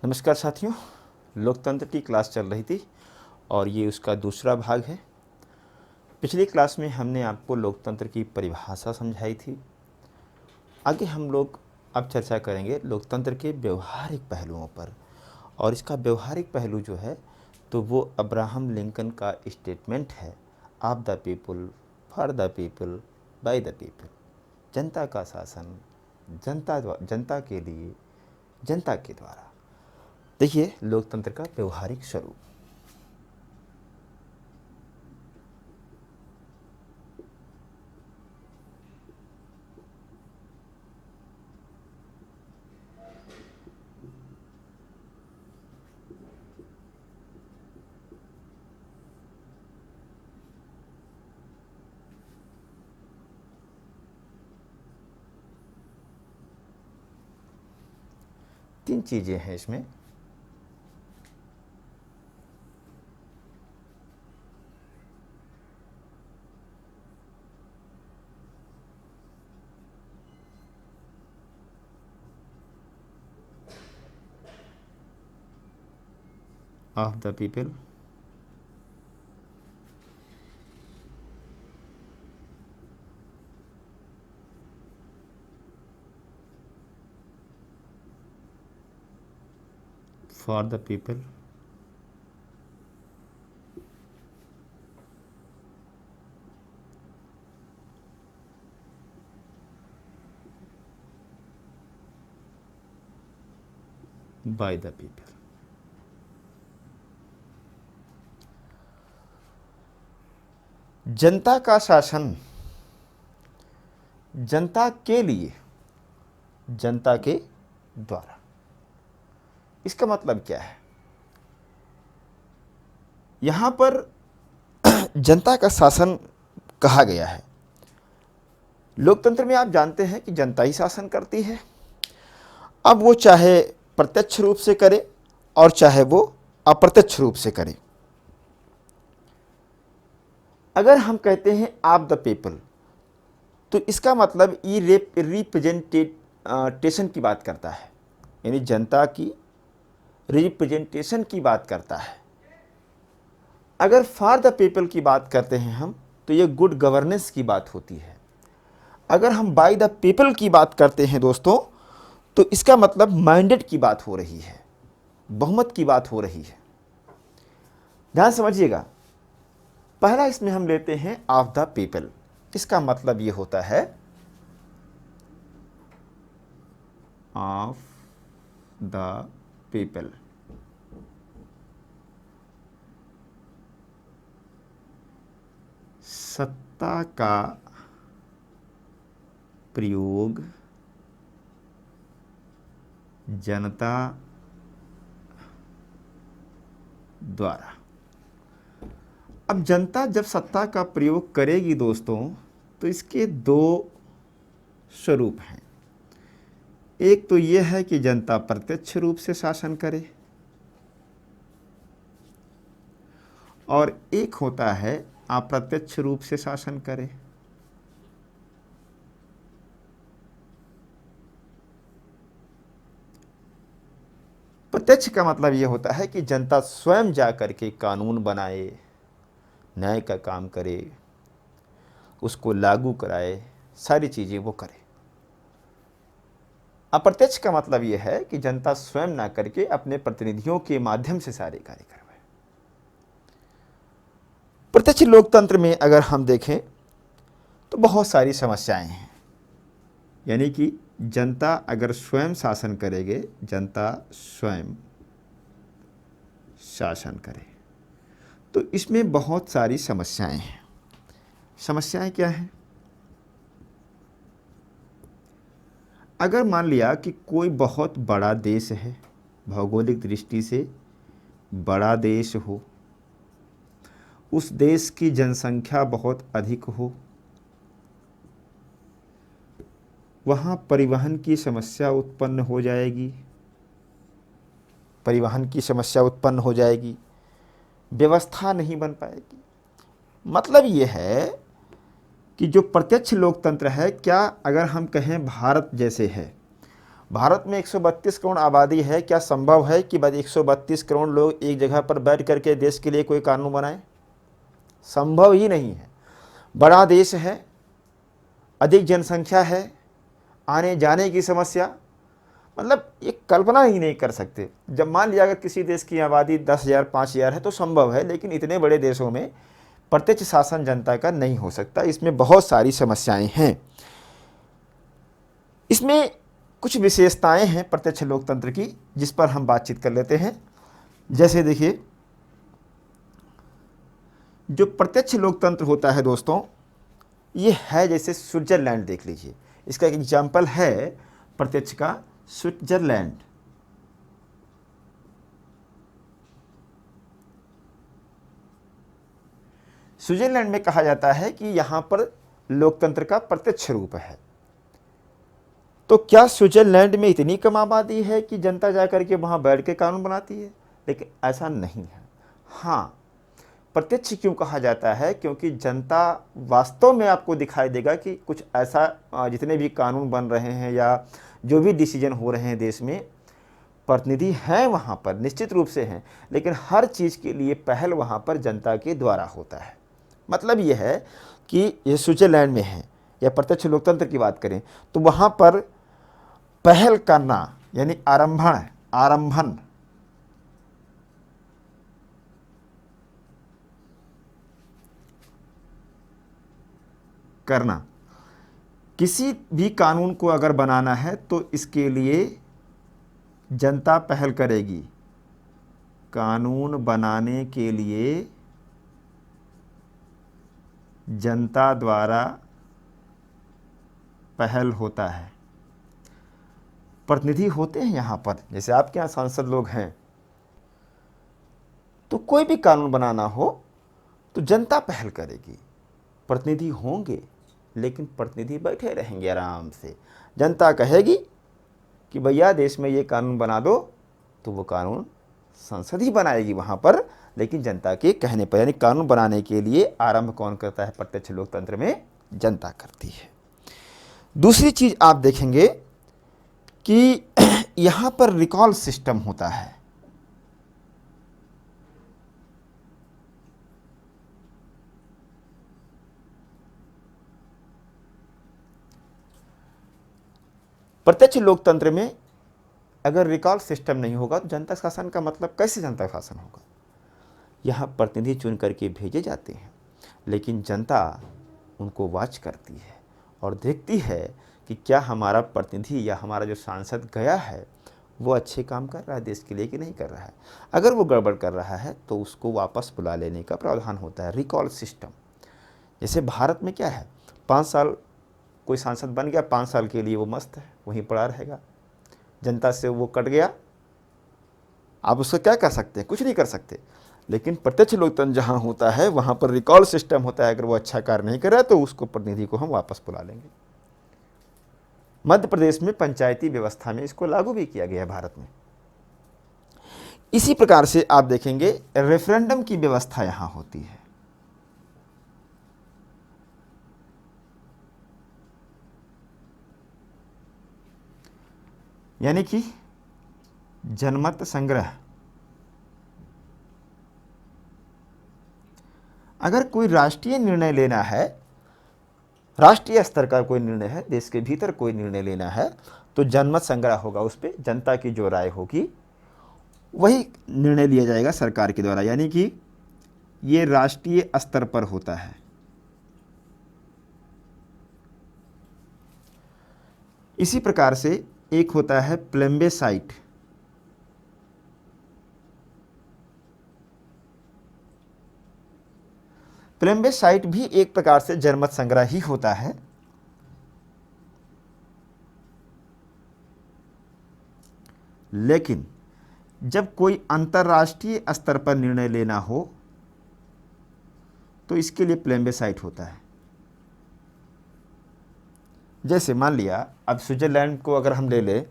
नमस्कार साथियों, लोकतंत्र की क्लास चल रही थी और ये उसका दूसरा भाग है। पिछली क्लास में हमने आपको लोकतंत्र की परिभाषा समझाई थी। आगे हम लोग अब चर्चा करेंगे लोकतंत्र के व्यवहारिक पहलुओं पर, और इसका व्यवहारिक पहलू जो है तो वो अब्राहम लिंकन का स्टेटमेंट है, of the people, for the people, by the people. जनता का शासन, जनता के लिए, जनता के द्वारा। देखिए लोकतंत्र का व्यवहारिक स्वरूप। तीन चीजें हैं इसमें। Of the people, for the people, by the people. जनता का शासन, जनता के लिए, जनता के द्वारा। इसका मतलब क्या है? यहां पर जनता का शासन कहा गया है। लोकतंत्र में आप जानते हैं कि जनता ही शासन करती है। अब वो चाहे प्रत्यक्ष रूप से करे और चाहे वो अप्रत्यक्ष रूप से करे। अगर हम कहते हैं ऑफ द पीपल, तो इसका मतलब ये रिप्रेजेंटेशन की बात करता है, यानी जनता की रिप्रेजेंटेशन की बात करता है। अगर फॉर द पीपल की बात करते हैं हम, तो ये गुड गवर्नेंस की बात होती है। अगर हम बाय द पीपल की बात करते हैं दोस्तों, तो इसका मतलब मैंडेट की बात हो रही है, बहुमत की बात हो रही है। ध्यान समझिएगा। पहला इसमें हम लेते हैं ऑफ द पीपल। इसका मतलब ये होता है ऑफ द पीपल। सत्ता का प्रयोग जनता द्वारा। अब जनता जब सत्ता का प्रयोग करेगी दोस्तों, तो इसके दो स्वरूप हैं। एक तो यह है कि जनता प्रत्यक्ष रूप से शासन करे, और एक होता है अप्रत्यक्ष रूप से शासन करे। प्रत्यक्ष का मतलब यह होता है कि जनता स्वयं जा करके कानून बनाए, न्याय का काम करे, उसको लागू कराए, सारी चीजें वो करे। अप्रत्यक्ष का मतलब यह है कि जनता स्वयं ना करके अपने प्रतिनिधियों के माध्यम से सारे कार्य करवाए। प्रत्यक्ष लोकतंत्र में अगर हम देखें तो बहुत सारी समस्याएं हैं, यानी कि जनता अगर स्वयं शासन करेंगे, जनता स्वयं शासन करे, तो इसमें बहुत सारी समस्याएं हैं। समस्याएं क्या हैं? अगर मान लिया कि कोई बहुत बड़ा देश है, भौगोलिक दृष्टि से बड़ा देश हो, उस देश की जनसंख्या बहुत अधिक हो, वहाँ परिवहन की समस्या उत्पन्न हो जाएगी, परिवहन की समस्या उत्पन्न हो जाएगी, व्यवस्था नहीं बन पाएगी। मतलब ये है कि जो प्रत्यक्ष लोकतंत्र है, क्या अगर हम कहें भारत जैसे है, भारत में 132 करोड़ आबादी है, क्या संभव है कि बस 132 करोड़ लोग एक जगह पर बैठ करके देश के लिए कोई कानून बनाएं? संभव ही नहीं है। बड़ा देश है, अधिक जनसंख्या है, आने जाने की समस्या, मतलब ये कल्पना ही नहीं कर सकते। जब मान लिया अगर किसी देश की आबादी 10,000 5,000 है तो संभव है, लेकिन इतने बड़े देशों में प्रत्यक्ष शासन जनता का नहीं हो सकता। इसमें बहुत सारी समस्याएं हैं। इसमें कुछ विशेषताएं हैं प्रत्यक्ष लोकतंत्र की, जिस पर हम बातचीत कर लेते हैं। जैसे देखिए, जो प्रत्यक्ष लोकतंत्र होता है दोस्तों, ये है जैसे स्विट्जरलैंड देख लीजिए, इसका एक एग्जाम्पल है प्रत्यक्ष का स्विट्जरलैंड। स्विट्जरलैंड में कहा जाता है कि यहां पर लोकतंत्र का प्रत्यक्ष रूप है। तो क्या स्विट्जरलैंड में इतनी कम आबादी है कि जनता जाकर के वहां बैठ के कानून बनाती है? लेकिन ऐसा नहीं है। हाँ, प्रत्यक्ष क्यों कहा जाता है? क्योंकि जनता वास्तव में आपको दिखाई देगा कि कुछ ऐसा, जितने भी कानून बन रहे हैं या जो भी डिसीजन हो रहे हैं देश में, प्रतिनिधि हैं वहाँ पर, निश्चित रूप से हैं, लेकिन हर चीज़ के लिए पहल वहाँ पर जनता के द्वारा होता है। मतलब ये है कि ये स्विट्जरलैंड में है, या प्रत्यक्ष लोकतंत्र की बात करें तो वहाँ पर पहल करना यानी आरंभन करना, किसी भी कानून को अगर बनाना है तो इसके लिए जनता पहल करेगी। कानून बनाने के लिए जनता द्वारा पहल होता है। प्रतिनिधि होते हैं यहाँ पर, जैसे आपके यहाँ सांसद लोग हैं, तो कोई भी कानून बनाना हो तो जनता पहल करेगी। प्रतिनिधि होंगे, लेकिन प्रतिनिधि बैठे रहेंगे आराम से। जनता कहेगी कि भैया देश में ये कानून बना दो, तो वो कानून संसद ही बनाएगी वहाँ पर, लेकिन जनता के कहने पर। यानी कानून बनाने के लिए आरंभ कौन करता है? प्रत्यक्ष लोकतंत्र में जनता करती है। दूसरी चीज़ आप देखेंगे कि यहाँ पर रिकॉल सिस्टम होता है। प्रत्यक्ष लोकतंत्र में अगर रिकॉल सिस्टम नहीं होगा तो जनता शासन का मतलब कैसे जनता शासन होगा? यहाँ प्रतिनिधि चुन करके भेजे जाते हैं, लेकिन जनता उनको वॉच करती है और देखती है कि क्या हमारा प्रतिनिधि या हमारा जो सांसद गया है वो अच्छे काम कर रहा है देश के लिए कि नहीं कर रहा है। अगर वो गड़बड़ कर रहा है तो उसको वापस बुला लेने का प्रावधान होता है, रिकॉल सिस्टम। जैसे भारत में क्या है, 5 साल कोई सांसद बन गया, 5 साल के लिए वो मस्त है, वहीं पड़ा रहेगा। जनता से वो कट गया, आप उसको क्या कर सकते हैं? कुछ नहीं कर सकते। लेकिन प्रत्यक्ष लोकतंत्र जहाँ होता है वहाँ पर रिकॉल सिस्टम होता है। अगर वो अच्छा कार्य नहीं कर रहा है तो उसको प्रतिनिधि को हम वापस बुला लेंगे। मध्य प्रदेश में पंचायती व्यवस्था में इसको लागू भी किया गया है भारत में। इसी प्रकार से आप देखेंगे रेफरेंडम की व्यवस्था यहाँ होती है। यानी कि जनमत संग्रह। अगर कोई राष्ट्रीय निर्णय लेना है, राष्ट्रीय स्तर का कोई निर्णय है, देश के भीतर कोई निर्णय लेना है, तो जनमत संग्रह होगा। उस पर जनता की जो राय होगी वही निर्णय लिया जाएगा सरकार के द्वारा। यानी कि ये राष्ट्रीय स्तर पर होता है। इसी प्रकार से एक होता है प्लेबेसाइट। प्लेबेसाइट भी एक प्रकार से जनमत संग्रह ही होता है। लेकिन जब कोई अंतर्राष्ट्रीय स्तर पर निर्णय लेना हो तो इसके लिए प्लेबेसाइट होता है। जैसे मान लिया अब स्विट्जरलैंड को अगर हम ले लें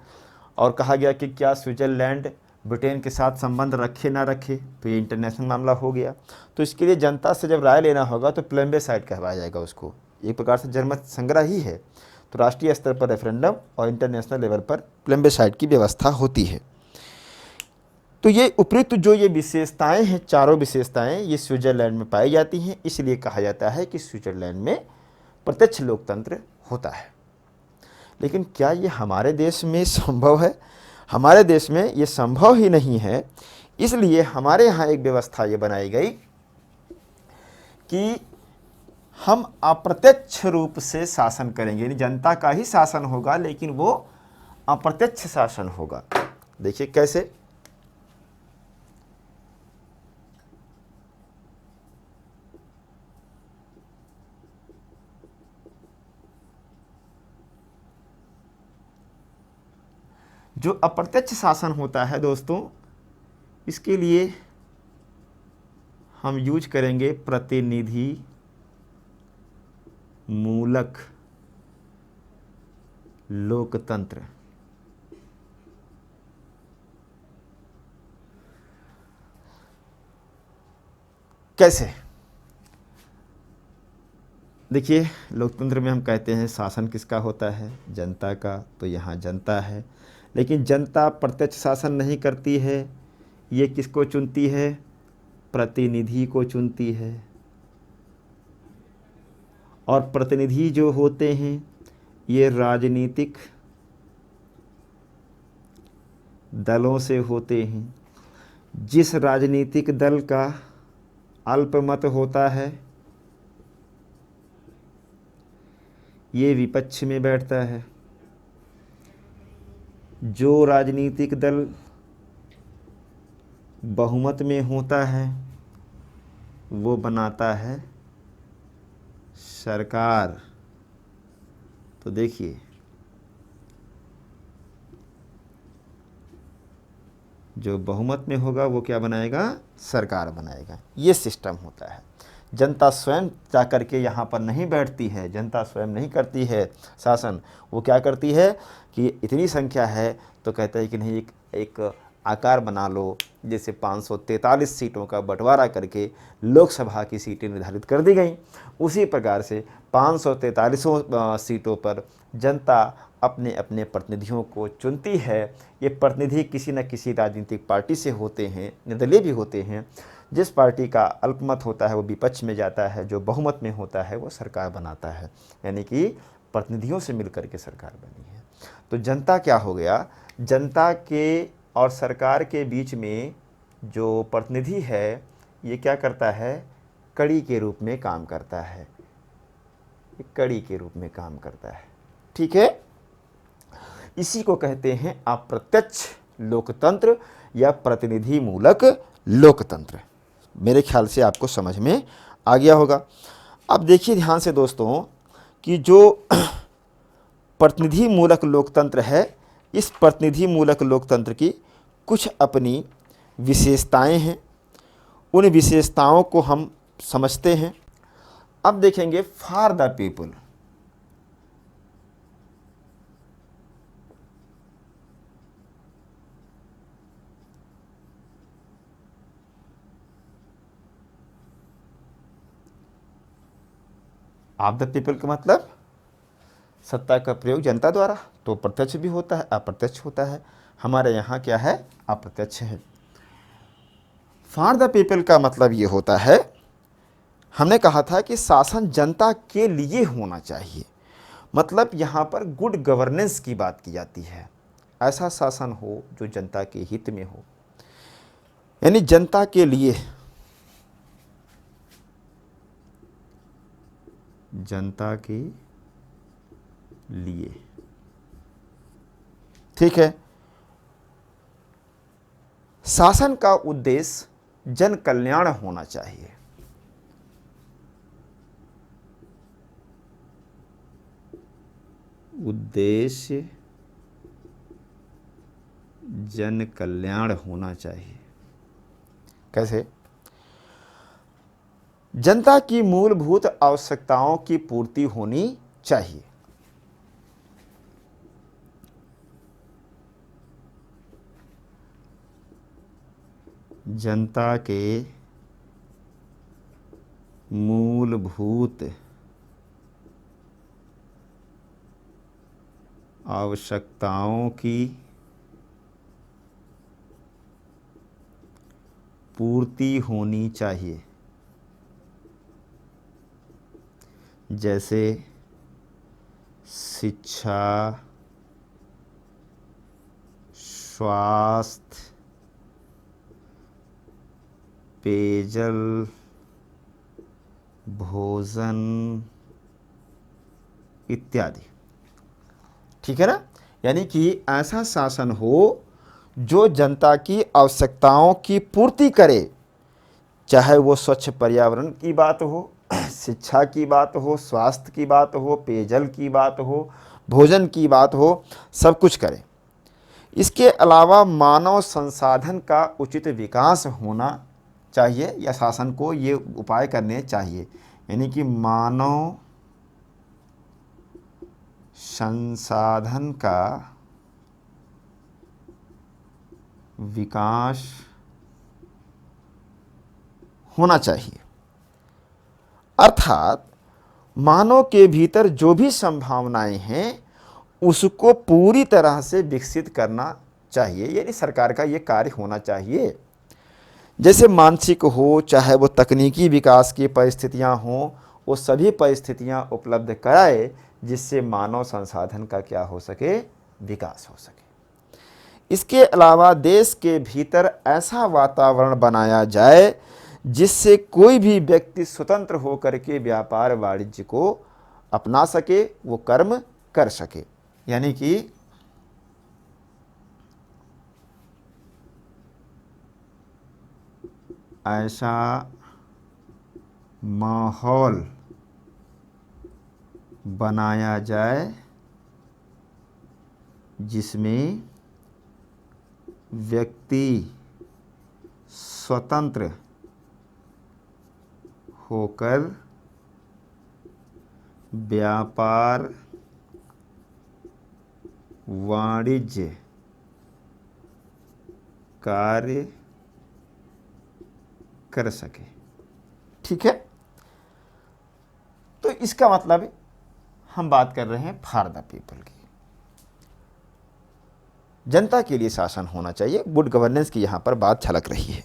और कहा गया कि क्या स्विट्जरलैंड ब्रिटेन के साथ संबंध रखे ना रखे, तो ये इंटरनेशनल मामला हो गया। तो इसके लिए जनता से जब राय लेना होगा तो प्लेबेसाइट कहवाया जाएगा उसको। एक प्रकार से जनमत संग्रह ही है। तो राष्ट्रीय स्तर पर रेफरेंडम और इंटरनेशनल लेवल पर प्लेबिसाइट की व्यवस्था होती है। तो ये उपयुक्त जो ये विशेषताएं हैं, चारों विशेषताएं ये स्विट्जरलैंड में पाई जाती हैं, इसलिए कहा जाता है कि स्विट्जरलैंड में प्रत्यक्ष लोकतंत्र होता है। लेकिन क्या ये हमारे देश में संभव है? हमारे देश में ये संभव ही नहीं है। इसलिए हमारे यहाँ एक व्यवस्था ये बनाई गई कि हम अप्रत्यक्ष रूप से शासन करेंगे, यानी जनता का ही शासन होगा, लेकिन वो अप्रत्यक्ष शासन होगा। देखिए कैसे। जो अप्रत्यक्ष शासन होता है दोस्तों, इसके लिए हम यूज करेंगे प्रतिनिधि मूलक लोकतंत्र। कैसे? देखिए, लोकतंत्र में हम कहते हैं शासन किसका होता है? जनता का। तो यहाँ जनता है, लेकिन जनता प्रत्यक्ष शासन नहीं करती है। ये किसको चुनती है? प्रतिनिधि को चुनती है। और प्रतिनिधि जो होते हैं ये राजनीतिक दलों से होते हैं। जिस राजनीतिक दल का अल्पमत होता है ये विपक्ष में बैठता है। जो राजनीतिक दल बहुमत में होता है वो बनाता है सरकार। तो देखिए, जो बहुमत में होगा वो क्या बनाएगा? सरकार बनाएगा। ये सिस्टम होता है। जनता स्वयं जा करके यहाँ पर नहीं बैठती है, जनता स्वयं नहीं करती है शासन। वो क्या करती है कि इतनी संख्या है तो कहता है कि नहीं, एक आकार बना लो। जैसे 543 सीटों का बंटवारा करके लोकसभा की सीटें निर्धारित कर दी गई। उसी प्रकार से 543 सीटों पर जनता अपने अपने प्रतिनिधियों को चुनती है। ये प्रतिनिधि किसी न किसी राजनीतिक पार्टी से होते हैं, निर्दलीय भी होते हैं। जिस पार्टी का अल्पमत होता है वो विपक्ष में जाता है, जो बहुमत में होता है वो सरकार बनाता है। यानी कि प्रतिनिधियों से मिलकर के सरकार बनी है। तो जनता क्या हो गया? जनता के और सरकार के बीच में जो प्रतिनिधि है ये क्या करता है? कड़ी के रूप में काम करता है। ये कड़ी के रूप में काम करता है। ठीक है, इसी को कहते हैं अप्रत्यक्ष लोकतंत्र या प्रतिनिधि मूलक लोकतंत्र। मेरे ख्याल से आपको समझ में आ गया होगा। अब देखिए ध्यान से दोस्तों कि जो प्रतिनिधि मूलक लोकतंत्र है, इस प्रतिनिधि मूलक लोकतंत्र की कुछ अपनी विशेषताएं हैं। उन विशेषताओं को हम समझते हैं। अब देखेंगे for the people. Of the people का मतलब सत्ता का प्रयोग जनता द्वारा, तो प्रत्यक्ष भी होता है, अप्रत्यक्ष होता है। हमारे यहाँ क्या है? अप्रत्यक्ष है। फॉर द पीपल का मतलब ये होता है, हमने कहा था कि शासन जनता के लिए होना चाहिए। मतलब यहाँ पर गुड गवर्नेंस की बात की जाती है। ऐसा शासन हो जो जनता के हित में हो, यानी जनता के लिए, जनता के लिए। ठीक है। शासन का उद्देश्य जन कल्याण होना चाहिए। उद्देश्य जन कल्याण होना चाहिए। कैसे? जनता की मूलभूत आवश्यकताओं की पूर्ति होनी चाहिए। जनता के मूलभूत आवश्यकताओं की पूर्ति होनी चाहिए, जैसे शिक्षा, स्वास्थ्य, पेयजल, भोजन इत्यादि। ठीक है ना। यानी कि ऐसा शासन हो जो जनता की आवश्यकताओं की पूर्ति करे, चाहे वो स्वच्छ पर्यावरण की बात हो, शिक्षा की बात हो, स्वास्थ्य की बात हो, पेयजल की बात हो, भोजन की बात हो, सब कुछ करे। इसके अलावा मानव संसाधन का उचित विकास होना चाहिए, या शासन को ये उपाय करने चाहिए। यानी कि मानव संसाधन का विकास होना चाहिए, अर्थात मानव के भीतर जो भी संभावनाएं हैं उसको पूरी तरह से विकसित करना चाहिए। यानी सरकार का ये कार्य होना चाहिए। जैसे मानसिक हो, चाहे वो तकनीकी विकास की परिस्थितियां हों, वो सभी परिस्थितियां उपलब्ध कराए जिससे मानव संसाधन का क्या हो सके, विकास हो सके। इसके अलावा देश के भीतर ऐसा वातावरण बनाया जाए जिससे कोई भी व्यक्ति स्वतंत्र होकर के व्यापार वाणिज्य को अपना सके, वो कर्म कर सके। यानी कि ऐसा माहौल बनाया जाए जिसमें व्यक्ति स्वतंत्र होकर व्यापार वाणिज्य कार्य कर सके। ठीक है। तो इसका मतलब हम बात कर रहे हैं फॉर द पीपल की, जनता के लिए शासन होना चाहिए। गुड गवर्नेंस की यहां पर बात झलक रही है।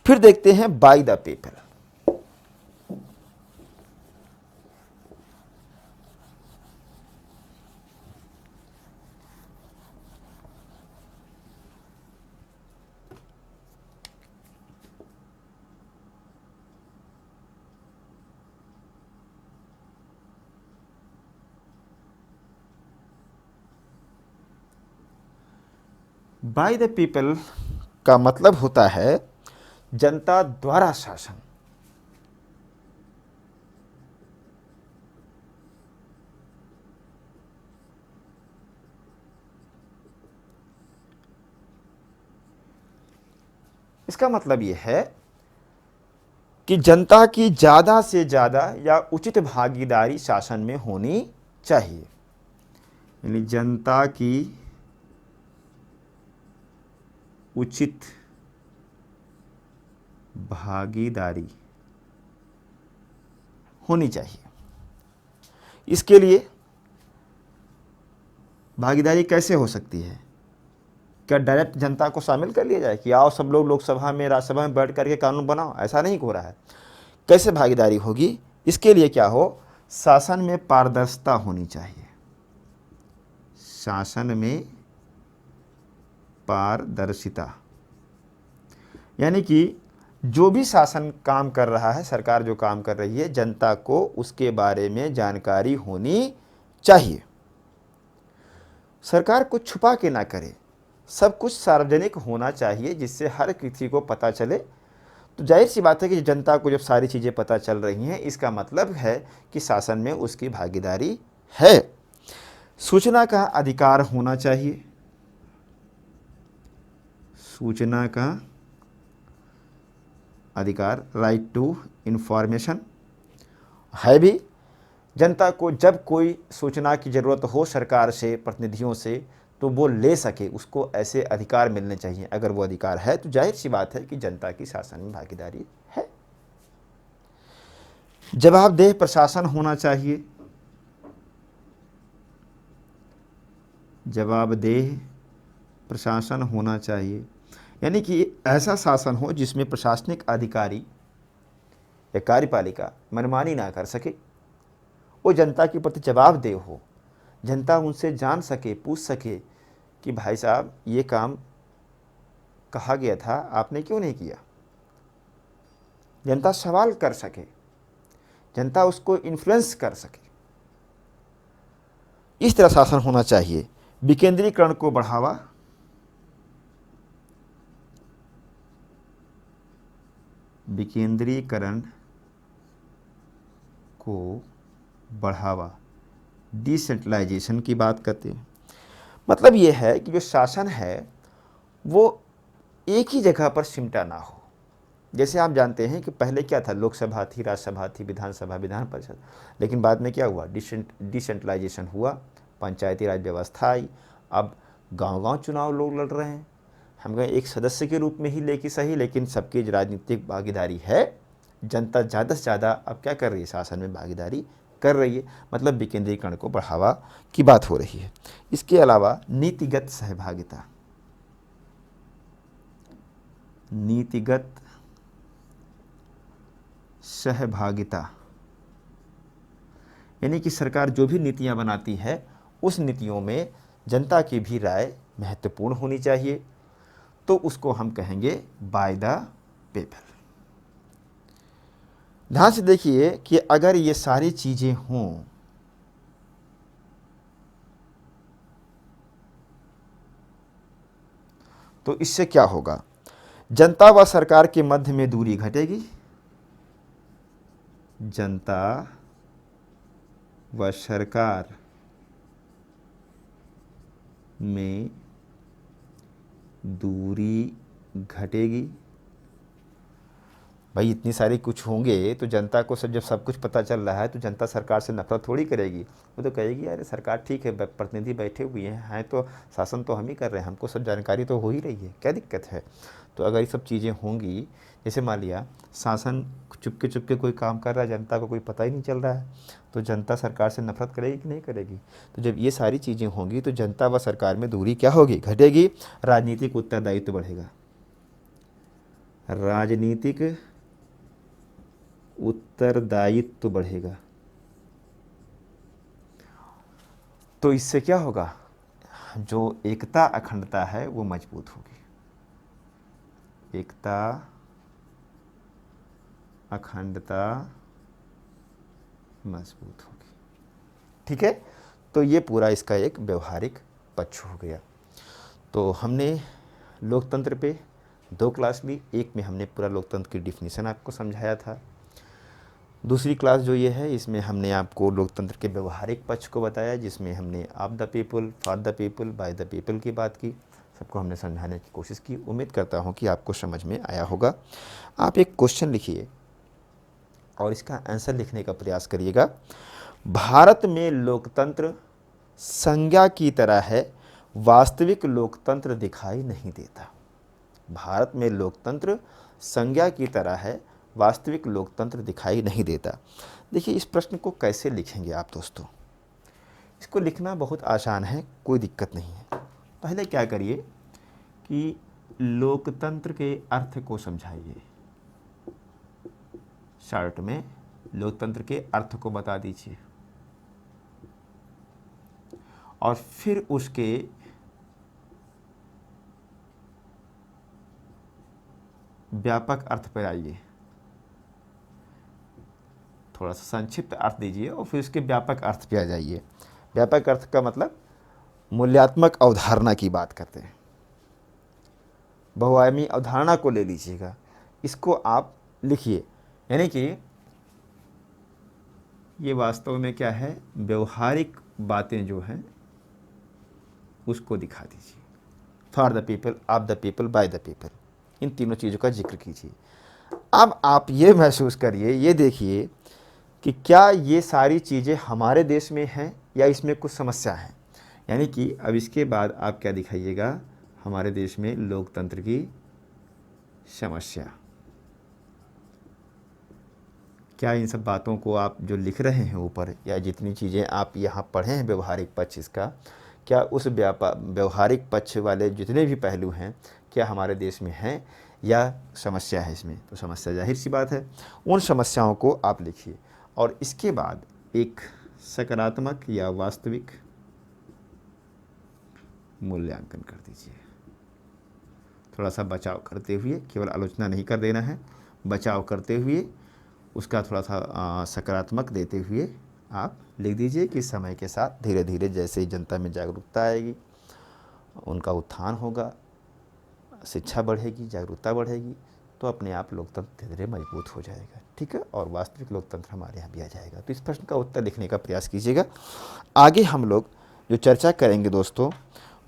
फिर देखते हैं bye the people. By the people का मतलब होता है जनता द्वारा शासन। इसका मतलब यह है कि जनता की ज्यादा से ज्यादा या उचित भागीदारी शासन में होनी चाहिए। यानी जनता की उचित भागीदारी होनी चाहिए। इसके लिए भागीदारी कैसे हो सकती है? क्या डायरेक्ट जनता को शामिल कर लिया जाए कि आओ सब लोग लोकसभा में, राज्यसभा में बैठ करके कानून बनाओ? ऐसा नहीं हो रहा है। कैसे भागीदारी होगी? इसके लिए क्या हो, शासन में पारदर्शिता होनी चाहिए। शासन में पारदर्शिता यानी कि जो भी शासन काम कर रहा है, सरकार जो काम कर रही है, जनता को उसके बारे में जानकारी होनी चाहिए। सरकार कुछ छुपा के ना करे, सब कुछ सार्वजनिक होना चाहिए जिससे हर किसी को पता चले। तो जाहिर सी बात है कि जनता को जब सारी चीज़ें पता चल रही हैं, इसका मतलब है कि शासन में उसकी भागीदारी है। सूचना का अधिकार होना चाहिए। सूचना का अधिकार, राइट टू इंफॉर्मेशन है भी। जनता को जब कोई सूचना की ज़रूरत हो सरकार से, प्रतिनिधियों से, तो वो ले सके, उसको ऐसे अधिकार मिलने चाहिए। अगर वो अधिकार है तो जाहिर सी बात है कि जनता की शासन में भागीदारी है। जवाबदेह प्रशासन होना चाहिए। जवाबदेह प्रशासन होना चाहिए। यानी कि ऐसा शासन हो जिसमें प्रशासनिक अधिकारी या कार्यपालिका मनमानी ना कर सके, वो जनता के प्रति जवाबदेह हो, जनता उनसे जान सके, पूछ सके कि भाई साहब ये काम कहा गया था, आपने क्यों नहीं किया। जनता सवाल कर सके, जनता उसको इन्फ्लुएंस कर सके, इस तरह शासन होना चाहिए। विकेंद्रीकरण को बढ़ावा, विकेंद्रीकरण को बढ़ावा, डिसेंट्रलाइजेशन की बात करते हैं। मतलब ये है कि जो शासन है वो एक ही जगह पर सिमटा ना हो। जैसे आप जानते हैं कि पहले क्या था, लोकसभा थी, राज्यसभा थी, विधानसभा, विधान परिषद, लेकिन बाद में क्या हुआ, डिसेंट्रलाइजेशन हुआ, पंचायती राज व्यवस्था आई। अब गांव-गांव चुनाव लोग लड़ रहे हैं। हम कहें एक सदस्य के रूप में ही लेके सही, लेकिन सबकी राजनीतिक भागीदारी है। जनता ज़्यादा से ज़्यादा अब क्या कर रही है, शासन में भागीदारी कर रही है। मतलब विकेंद्रीकरण को बढ़ावा की बात हो रही है। इसके अलावा नीतिगत सहभागिता, नीतिगत सहभागिता यानी कि सरकार जो भी नीतियां बनाती है उस नीतियों में जनता की भी राय महत्वपूर्ण होनी चाहिए, तो उसको हम कहेंगे बाय द पीपल। ध्यान से देखिए कि अगर ये सारी चीजें हों तो इससे क्या होगा, जनता व सरकार के मध्य में दूरी घटेगी, जनता व सरकार में दूरी घटेगी। भाई इतनी सारी कुछ होंगे तो जनता को जब सब कुछ पता चल रहा है तो जनता सरकार से नफरत थोड़ी करेगी। वो तो कहेगी अरे सरकार ठीक है, प्रतिनिधि बैठे हुए हैं तो शासन तो हम ही कर रहे हैं, हमको सब जानकारी तो हो ही रही है, क्या दिक्कत है। तो अगर ये सब चीज़ें होंगी, जैसे मान लिया शासन चुपके चुपके कोई काम कर रहा है, जनता को कोई पता ही नहीं चल रहा है, तो जनता सरकार से नफरत करेगी कि नहीं करेगी। तो जब ये सारी चीज़ें होंगी तो जनता व सरकार में दूरी क्या होगी, घटेगी, राजनीतिक उत्तरदायित्व बढ़ेगा, राजनीतिक उत्तरदायित्व बढ़ेगा। तो इससे क्या होगा, जो एकता अखंडता है वो मजबूत होगी, एकता अखंडता मजबूत होगी। ठीक है, तो ये पूरा इसका एक व्यवहारिक पक्ष हो गया। तो हमने लोकतंत्र पे 2 क्लास ली, एक में हमने पूरा लोकतंत्र की डिफिनीशन आपको समझाया था, दूसरी क्लास जो ये है इसमें हमने आपको लोकतंत्र के व्यवहारिक पक्ष को बताया, जिसमें हमने of the people, for the people, by the people की बात की। सबको हमने समझाने की कोशिश की। उम्मीद करता हूँ कि आपको समझ में आया होगा। आप एक क्वेश्चन लिखिए और इसका आंसर लिखने का प्रयास करिएगा। भारत में लोकतंत्र संज्ञा की तरह है, वास्तविक लोकतंत्र दिखाई नहीं देता। भारत में लोकतंत्र संज्ञा की तरह है, वास्तविक लोकतंत्र दिखाई नहीं देता। देखिए इस प्रश्न को कैसे लिखेंगे आप दोस्तों, इसको लिखना बहुत आसान है, कोई दिक्कत नहीं है। पहले क्या करिए कि लोकतंत्र के अर्थ को समझाइए, शॉर्ट में लोकतंत्र के अर्थ को बता दीजिए और फिर उसके व्यापक अर्थ पर आइए, थोड़ा सा संक्षिप्त अर्थ दीजिए और फिर उसके व्यापक अर्थ पे आ जाइए। व्यापक अर्थ का मतलब मूल्यात्मक अवधारणा की बात करते हैं, बहुआयामी अवधारणा को ले लीजिएगा, इसको आप लिखिए। यानी कि ये वास्तव में क्या है, व्यवहारिक बातें जो हैं उसको दिखा दीजिए। For the people, of the people, by the people, इन तीनों चीज़ों का जिक्र कीजिए। अब आप ये महसूस करिए, ये देखिए कि क्या ये सारी चीज़ें हमारे देश में हैं या इसमें कुछ समस्या है। यानी कि अब इसके बाद आप क्या दिखाइएगा, हमारे देश में लोकतंत्र की समस्या। क्या इन सब बातों को आप जो लिख रहे हैं ऊपर, या जितनी चीज़ें आप यहाँ पढ़े हैं व्यवहारिक पक्ष इसका, क्या उस व्यवहारिक पक्ष वाले जितने भी पहलू हैं क्या हमारे देश में हैं या समस्या है इसमें। तो समस्या जाहिर सी बात है, उन समस्याओं को आप लिखिए और इसके बाद एक सकारात्मक या वास्तविक मूल्यांकन कर दीजिए। थोड़ा सा बचाव करते हुए, केवल आलोचना नहीं कर देना है, बचाव करते हुए उसका थोड़ा सा सकारात्मक देते हुए आप लिख दीजिए कि समय के साथ धीरे धीरे जैसे ही जनता में जागरूकता आएगी, उनका उत्थान होगा, शिक्षा बढ़ेगी, जागरूकता बढ़ेगी, तो अपने आप लोकतंत्र धीरे धीरे मजबूत हो जाएगा। ठीक है, और वास्तविक लोकतंत्र हमारे यहाँ भी आ जाएगा। तो इस प्रश्न का उत्तर लिखने का प्रयास कीजिएगा। आगे हम लोग जो चर्चा करेंगे दोस्तों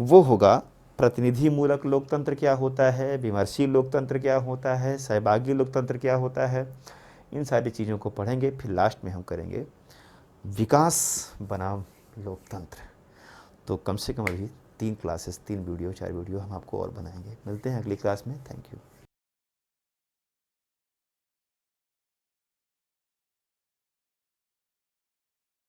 वो होगा प्रतिनिधि मूलक लोकतंत्र क्या होता है, विमर्शी लोकतंत्र क्या होता है, सहभागी लोकतंत्र क्या होता है। इन सारी चीज़ों को पढ़ेंगे। फिर लास्ट में हम करेंगे विकास बनाम लोकतंत्र। तो कम से कम अभी 3 क्लासेस, 3 वीडियो, 4 वीडियो हम आपको और बनाएंगे। मिलते हैं अगली क्लास में। Thank you.